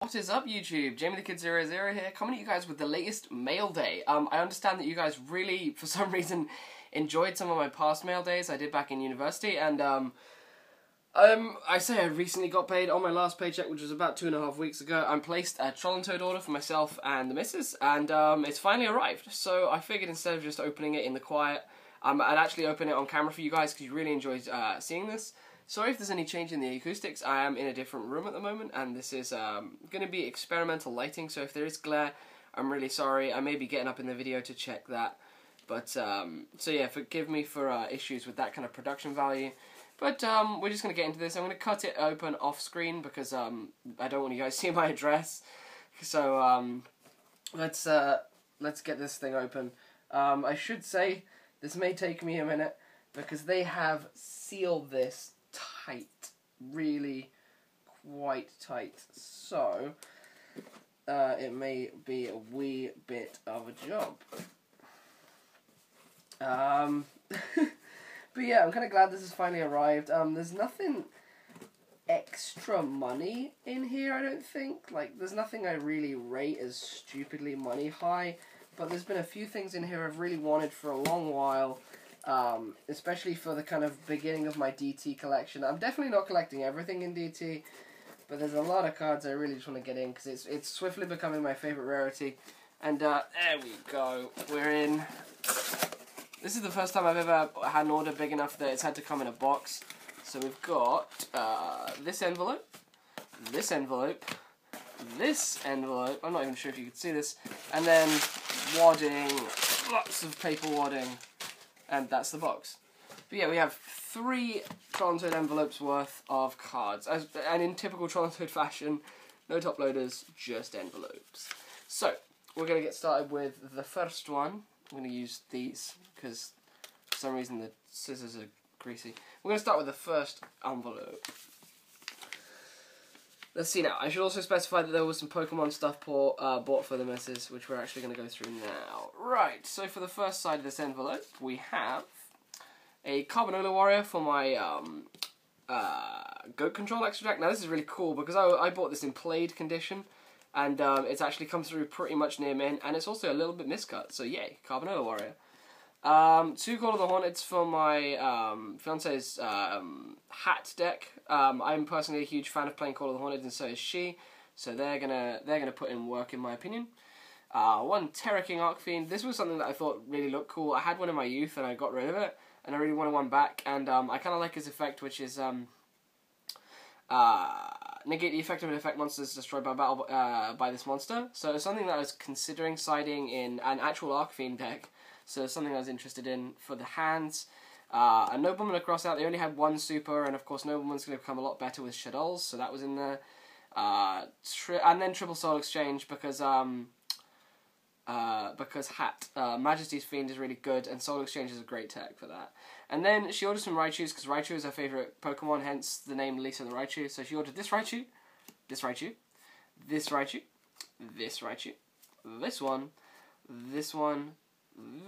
What is up, YouTube? Jamiethekid00 here, coming at you guys with the latest mail day. I understand that you guys really, for some reason, enjoyed some of my past mail days I did back in university, and I say I recently got paid on my last paycheck, which was about 2.5 weeks ago. I placed a troll and toad order for myself and the missus, and it's finally arrived. So I figured instead of just opening it in the quiet, I'd actually open it on camera for you guys because you really enjoyed seeing this. Sorry if there's any change in the acoustics. I am in a different room at the moment, and this is going to be experimental lighting, so if there is glare, I'm really sorry. I may be getting up in the video to check that. But, so yeah, forgive me for issues with that kind of production value. But we're just going to get into this. I'm going to cut it open off screen because I don't want you guys to see my address. So let's get this thing open. I should say this may take me a minute because they have sealed this tight, really quite tight. So it may be a wee bit of a job. But yeah, I'm kind of glad this has finally arrived. There's nothing extra money in here, I don't think. Like, there's nothing I really rate as stupidly money high, but there's been a few things in here I've really wanted for a long while, especially for the kind of beginning of my DT collection. I'm definitely not collecting everything in DT, but there's a lot of cards I really just want to get in, because it's swiftly becoming my favourite rarity. And there we go, we're in. This is the first time I've ever had an order big enough that it's had to come in a box. So we've got this envelope, this envelope, this envelope, I'm not even sure if you can see this, and then wadding, lots of paper wadding, and that's the box. But yeah, we have 3 Troll and Toad envelopes worth of cards, and in typical Troll and Toad fashion, no top loaders, just envelopes. So, we're going to get started with the first one. I'm going to use these, because for some reason the scissors are greasy. We're going to start with the first envelope. Let's see now. I should also specify that there was some Pokemon stuff bought for the missus, which we're actually going to go through now. Right, so for the first side of this envelope, we have a Carbanola Warrior for my Goat Control extra deck. Now this is really cool, because I bought this in played condition, and it's actually come through pretty much near mint, and it's also a little bit miscut, so yay, Carbanola Warrior. 2 Call of the Hornets for my fiance's hat deck. I'm personally a huge fan of playing Call of the Hornets, and so is she, so they're gonna put in work, in my opinion. 1 Terra King Arcfiend. This was something that I thought really looked cool. I had one in my youth, and I got rid of it, and I really wanted one back, and I kind of like his effect, which is negate the effect of an effect monster is destroyed by battle by this monster. So it's something that I was considering siding in an actual Arcfiend deck. So it's something I was interested in for the hands. A Nobleman across out. They only had 1 super, and of course Nobleman's going to become a lot better with Shaddolls, so that was in there. And then Triple Soul Exchange because Majesty's Fiend is really good, and Soul Exchange is a great tech for that. And then she ordered some Raichus, because Raichu is her favourite Pokemon, hence the name Lisa the Raichu. So she ordered this Raichu, this Raichu, this Raichu, this Raichu, this one, this one,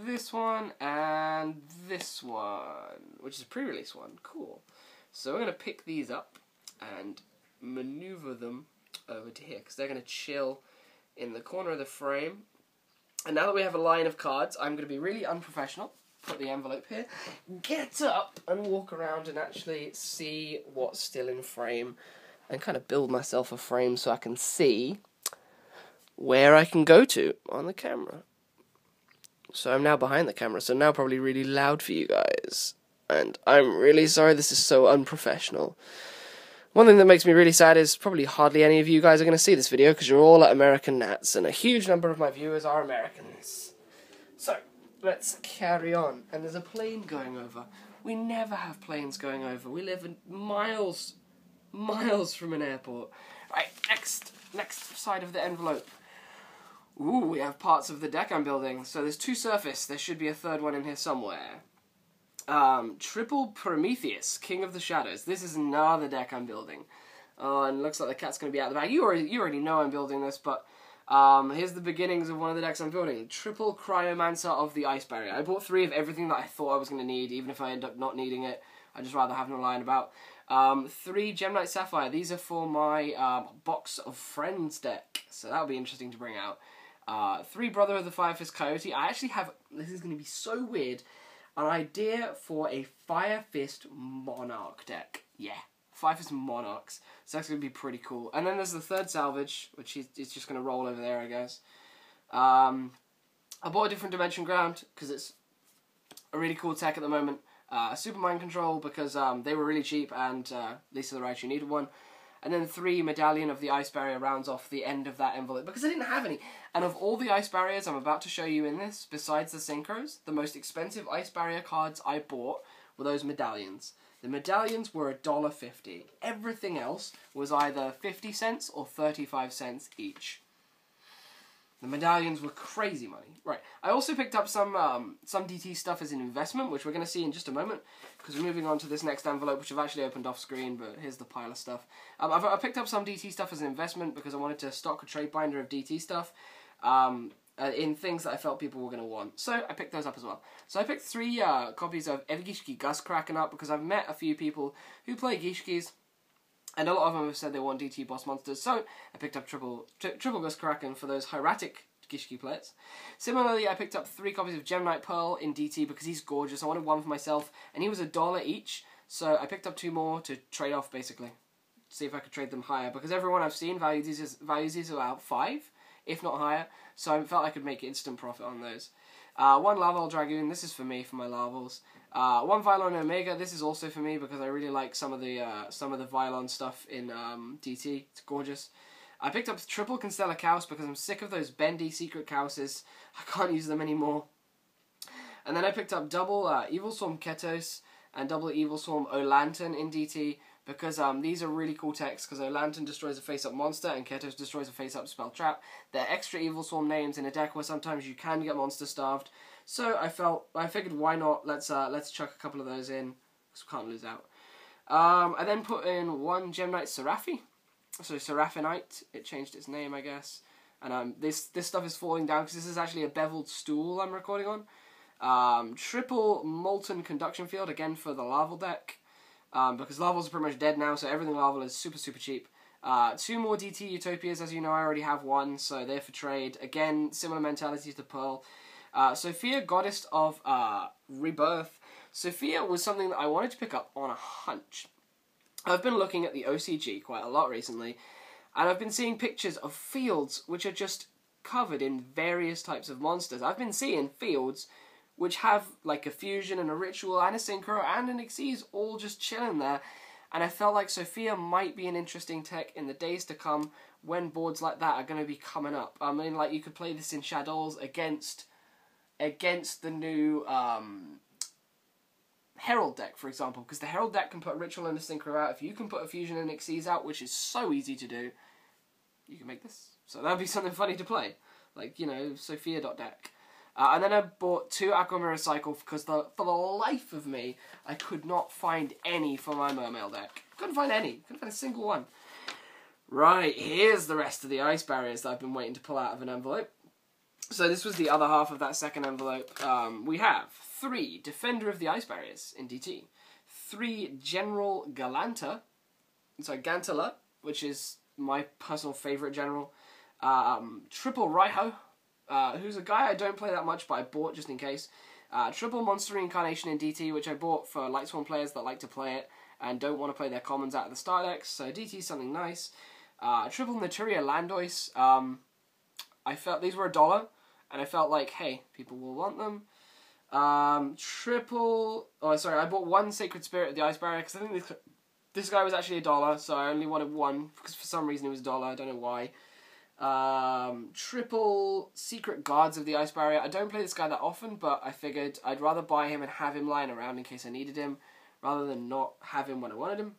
this one, and this one, which is a pre-release one. Cool. So we're going to pick these up and maneuver them over to here, because they're going to chill in the corner of the frame. And now that we have a line of cards, I'm going to be really unprofessional. Put the envelope here, get up and walk around and actually see what's still in frame, and kind of build myself a frame so I can see where I can go to on the camera. So I'm now behind the camera, so now probably really loud for you guys, and I'm really sorry this is so unprofessional. One thing that makes me really sad is probably hardly any of you guys are going to see this video because you're all at American Nats, and a huge number of my viewers are Americans. So, let's carry on. And there's a plane going over. We never have planes going over. We live miles from an airport. Right, next side of the envelope. Ooh, we have parts of the deck I'm building. So there's 2 surface. There should be a 3rd one in here somewhere. Triple Prometheus, King of the Shadows. This is another deck I'm building. And it looks like the cat's going to be out the back. You already know I'm building this, but here's the beginnings of one of the decks I'm building. Triple Cryomancer of the Ice Barrier. I bought 3 of everything that I thought I was going to need, even if I end up not needing it. I'd just rather have no lying about. 3 Gemnite Sapphire. These are for my Box of Friends deck, so that'll be interesting to bring out. 3 Brother of the Fire Fist Coyote. I actually have, this is going to be so weird, an idea for a Fire Fist Monarch deck. Yeah, Fire Fist Monarchs. So that's going to be pretty cool. And then there's the 3rd Salvage, which is just going to roll over there, I guess. I bought a Different Dimension Ground, because it's a really cool tech at the moment. Super Mind Control, because they were really cheap, and Lisa the Raichu needed one. And then 3 Medallion of the Ice Barrier rounds off the end of that envelope, because I didn't have any. And of all the Ice Barriers I'm about to show you in this, besides the Synchros, the most expensive Ice Barrier cards I bought were those Medallions. The Medallions were $1.50. Everything else was either 50 cents or 35 cents each. The Medallions were crazy money. Right, I also picked up some DT stuff as an investment, which we're going to see in just a moment, because we're moving on to this next envelope, which I've actually opened off screen, but here's the pile of stuff. I picked up some DT stuff as an investment, because I wanted to stock a trade binder of DT stuff in things that I felt people were going to want. So I picked those up as well. So I picked 3 copies of Evigishki Gus Kraken up, because I've met a few people who play Gishkis, and a lot of them have said they want DT boss monsters, so I picked up triple Gus Kraken for those hieratic Gishki players. Similarly, I picked up 3 copies of Gemnite Pearl in DT because he's gorgeous. I wanted one for myself, and he was $1 each, so I picked up 2 more to trade off, basically. See if I could trade them higher, because everyone I've seen values these about 5, if not higher, so I felt I could make instant profit on those. 1 Larval Dragoon, this is for me, for my Larvals. 1 Vylon Omega, this is also for me because I really like some of the Vylon stuff in DT. It's gorgeous. I picked up triple Constella Chaos because I'm sick of those bendy secret Chaoses. I can't use them anymore. And then I picked up double Evil Swarm Ketos and double Evil Swarm O'Lantern in DT because these are really cool techs, because O'Lantern destroys a face-up monster and Ketos destroys a face-up spell trap. They're extra Evil Swarm names in a deck where sometimes you can get monster starved. So I figured why not, let's chuck a couple of those in, because we can't lose out. I then put in 1 Gemnite Seraphi, so Seraphinite, it changed its name I guess. And this stuff is falling down because this is actually a beveled stool I'm recording on. Triple Molten Conduction Field, again for the Larval deck, because Larvals are pretty much dead now, so everything Larval is super cheap. 2 more DT Utopias, as you know I already have 1, so they're for trade. Again, similar mentality to Pearl. Sophia, Goddess of Rebirth. Sophia was something that I wanted to pick up on a hunch. I've been looking at the OCG quite a lot recently, and I've been seeing pictures of fields which are just covered in various types of monsters. I've been seeing fields which have like a fusion and a ritual and a synchro and an Xyz all just chilling there, and I felt like Sophia might be an interesting tech in the days to come when boards like that are going to be coming up. I mean, like, you could play this in Shadows against the new Herald deck, for example, because the Herald deck can put a Ritual and a Synchro out. If you can put a Fusion and Xyz out, which is so easy to do, you can make this. So that'd be something funny to play, like, you know, Sophia.deck. And then I bought 2 Aqua Mirror Cycle because for the life of me, I could not find any for my Mermail deck. Couldn't find any. Couldn't find a single one. Right, here's the rest of the Ice Barriers that I've been waiting to pull out of an envelope. So this was the other half of that second envelope. We have 3 Defender of the Ice Barriers in DT, 3 General Gantala, which is my personal favourite general, triple Raiho, who's a guy I don't play that much but I bought just in case, triple Monster Reincarnation in DT, which I bought for Lightsworn players that like to play it and don't want to play their commons out of the star decks, so DT is something nice. Triple Naturia Landois, I felt these were $1, and I felt like, hey, people will want them. I bought 1 Sacred Spirit of the Ice Barrier, because I think this guy was actually $1, so I only wanted 1, because for some reason it was $1, I don't know why. Triple Secret Guards of the Ice Barrier. I don't play this guy that often, but I figured I'd rather buy him and have him lying around in case I needed him, rather than not have him when I wanted him.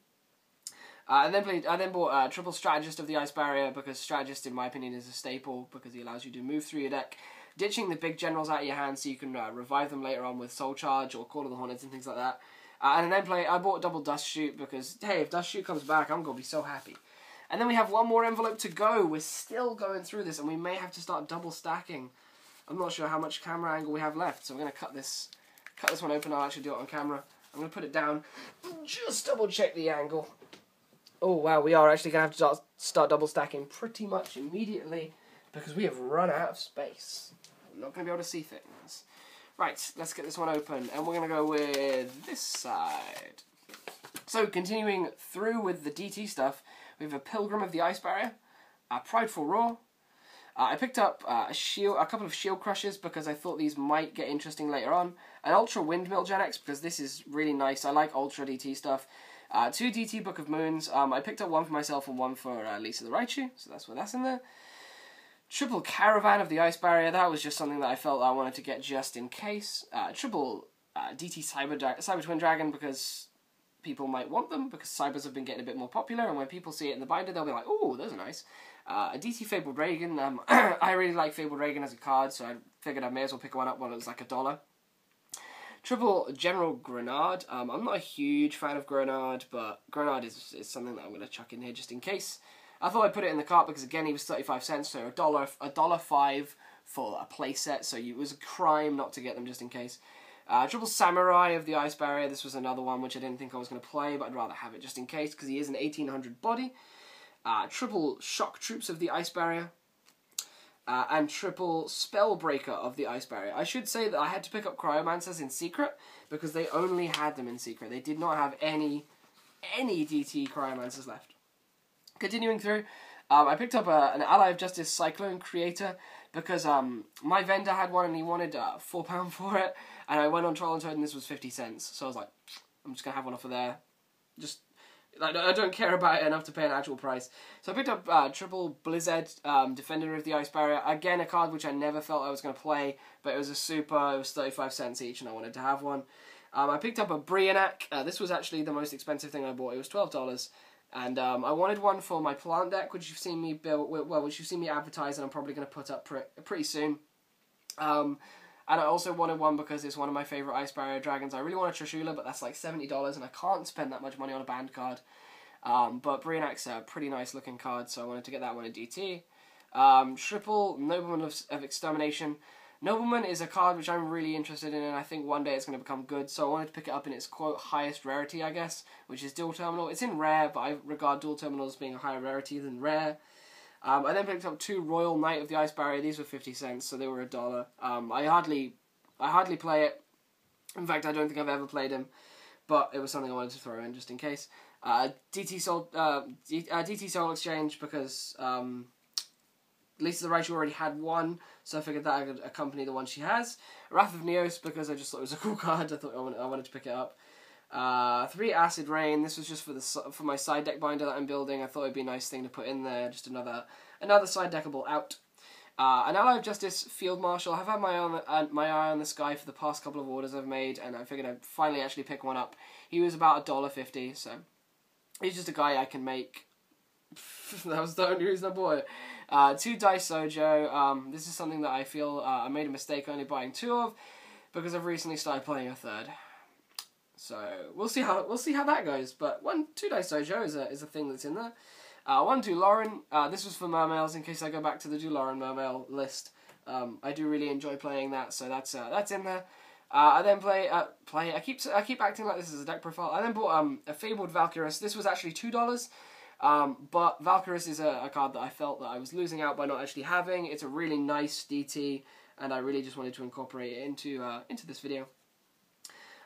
I then bought Triple Strategist of the Ice Barrier, because Strategist, in my opinion, is a staple, because he allows you to move through your deck, ditching the big generals out of your hand so you can revive them later on with Soul Charge or Call of the Hornets and things like that. And then I bought double Dust Shoot, because, hey, if Dust Shoot comes back, I'm going to be so happy. And then we have 1 more envelope to go. We're still going through this, and we may have to start double stacking. I'm not sure how much camera angle we have left, so we're going to cut this one open. I'll actually do it on camera. I'm going to put it down, just double check the angle. Oh wow, we are actually going to have to start double stacking pretty much immediately because we have run out of space. I'm not going to be able to see things. Right, let's get this one open, and we're going to go with this side. So, continuing through with the DT stuff, we have a Pilgrim of the Ice Barrier, a Prideful Roar. I picked up a couple of Shield Crushers because I thought these might get interesting later on. An Ultra Windmill Gen X because this is really nice. I like Ultra DT stuff. 2 DT Book of Moons. I picked up one for myself and one for Lisa the Raichu, so that's where that's in there. Triple Caravan of the Ice Barrier. That was just something that I felt I wanted to get just in case. Triple DT Cyber Twin Dragon because people might want them because Cybers have been getting a bit more popular, and when people see it in the binder, they'll be like, "Oh, those are nice." A DT Fabled Reagan. I really like Fabled Reagan as a card, so I figured I may as well pick one up while it was like $1. Triple General Grenade. I'm not a huge fan of Grenade, but Grenade is something that I'm going to chuck in here just in case. I thought I'd put it in the cart because, again, he was 35 cents, so $1.05 for a playset, so it was a crime not to get them just in case. Triple Samurai of the Ice Barrier. This was another one which I didn't think I was going to play, but I'd rather have it just in case because he is an 1800 body. Triple Shock Troops of the Ice Barrier. And triple Spellbreaker of the Ice Barrier. I should say that I had to pick up Cryomancers in secret because they only had them in secret. They did not have any DT Cryomancers left. Continuing through, I picked up an Ally of Justice Cyclone Creator because my vendor had one and he wanted £4 for it, and I went on Trial and Toad and this was 50 cents. So I was like, I'm just going to have one off of there. I don't care about it enough to pay an actual price. So I picked up Triple Blizzard, Defender of the Ice Barrier. Again, a card which I never felt I was going to play, but it was a super, it was 35 cents each and I wanted to have one. I picked up a Brionac. This was actually the most expensive thing I bought. It was $12. And I wanted one for my plant deck, which you've seen me build, well, which you've seen me advertise, and I'm probably going to put up pretty soon. And I also wanted one because it's one of my favourite Ice Barrier dragons. I really want a Trishula, but that's like $70, and I can't spend that much money on a banned card. But Brionac's a pretty nice looking card, so I wanted to get that one in DT. Triple Nobleman of Extermination. Nobleman is a card which I'm really interested in, and I think one day it's going to become good, so I wanted to pick it up in its, quote, highest rarity, I guess, which is Dual Terminal. It's in rare, but I regard Dual Terminal as being a higher rarity than rare. I then picked up 2 Royal Knight of the Ice Barrier. These were 50 cents, so they were $1. I hardly play it. In fact, I don't think I've ever played him, but it was something I wanted to throw in just in case. DT Soul Exchange because Lisa the Raichu already had one, so I figured that I could accompany the one she has. Wrath of Neos because I just thought it was a cool card. I thought I wanted to pick it up. 3 Acid Rain. This was just for my side deck binder that I'm building. I thought it'd be a nice thing to put in there. Just another side deckable out. An Ally of Justice Field Marshal. I've had my eye on this guy for the past couple of orders I've made, and I figured I'd finally actually pick one up. He was about $1.50, so he's just a guy I can make. That was the only reason I bought it. 2 Dice Sojo. This is something that I feel I made a mistake only buying 2 of because I've recently started playing a 3rd. So we'll see how that goes. But 2 Dice Sojo is a thing that's in there. 1 Doloran. This was for Mermails in case I go back to the Doloran Mermail list. I do really enjoy playing that, so that's in there. I then I keep acting like this is a deck profile. I then bought a Fabled Valkyrus. This was actually $2. But Valkyrus is a card that I felt that I was losing out by not actually having. It's a really nice DT, and I really just wanted to incorporate it into this video.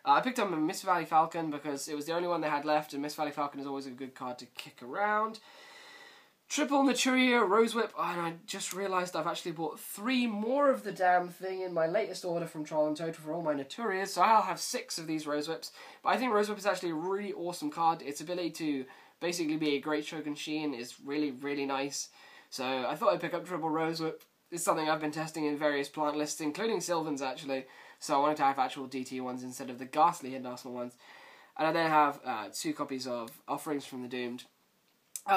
I picked up a Mist Valley Falcon because it was the only one they had left, and Mist Valley Falcon is always a good card to kick around. Triple Naturia Rose Whip, and I just realised I've actually bought 3 more of the damn thing in my latest order from Trial and Total for all my Naturias, so I'll have 6 of these Rose Whips. But I think Rose Whip is actually a really awesome card. Its ability to basically be a great Shogun Sheen is really, really nice. So I thought I'd pick up Triple Rose Whip. It's something I've been testing in various plant lists, including Sylvans actually. So I wanted to have actual DT ones instead of the ghastly Hidden Arsenal ones. And I then have 2 copies of Offerings from the Doomed.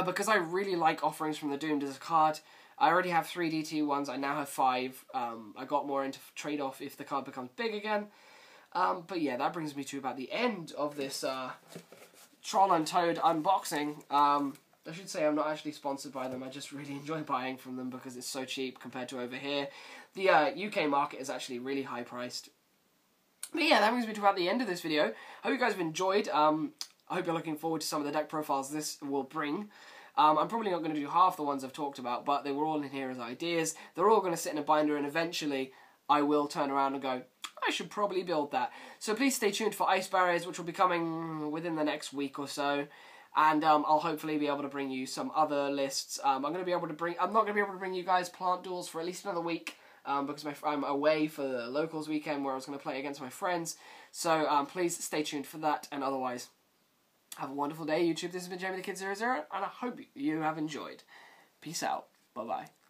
Because I really like Offerings from the Doomed as a card, I already have 3 DT ones, I now have 5. I got more into trade-off if the card becomes big again. But yeah, that brings me to about the end of this Troll and Toad unboxing. I should say I'm not actually sponsored by them, I just really enjoy buying from them because it's so cheap compared to over here. The UK market is actually really high priced. But yeah, that brings me to about the end of this video. Hope you guys have enjoyed. I hope you're looking forward to some of the deck profiles this will bring. I'm probably not going to do half the ones I've talked about, but they were all in here as ideas. They're all going to sit in a binder, and eventually I will turn around and go, I should probably build that. So please stay tuned for ice barriers, which will be coming within the next week or so. And I'll hopefully be able to bring you some other lists. I'm not going to be able to bring you guys plant duels for at least another week. Because I'm away for the locals weekend where I was going to play against my friends. So please stay tuned for that, and otherwise, have a wonderful day, YouTube. This has been Jamiethekid00, and I hope you have enjoyed. Peace out. Bye-bye.